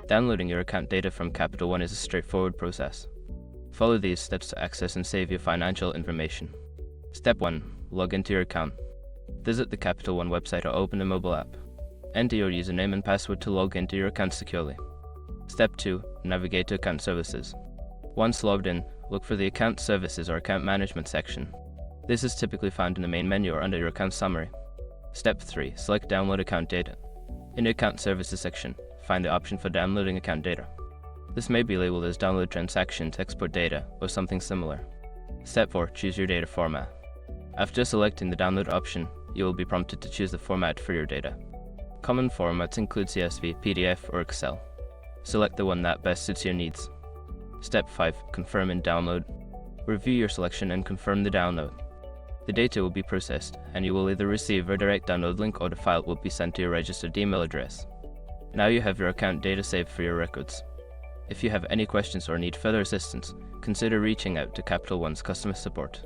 Downloading your account data from Capital One is a straightforward process. Follow these steps to access and save your financial information. Step 1. Log into your account. Visit the Capital One website or open the mobile app. Enter your username and password to log into your account securely. Step 2. Navigate to Account Services. Once logged in, look for the Account Services or Account Management section. This is typically found in the main menu or under your account summary. Step 3. Select Download Account Data. In the Account Services section, find the option for downloading account data. This may be labeled as Download Transaction to export data or something similar. Step 4. Choose your data format. After selecting the download option, you will be prompted to choose the format for your data. Common formats include CSV, PDF, or Excel. Select the one that best suits your needs. Step 5. Confirm and download. Review your selection and confirm the download. The data will be processed, and you will either receive a direct download link or the file will be sent to your registered email address. Now you have your account data saved for your records. If you have any questions or need further assistance, consider reaching out to Capital One's customer support.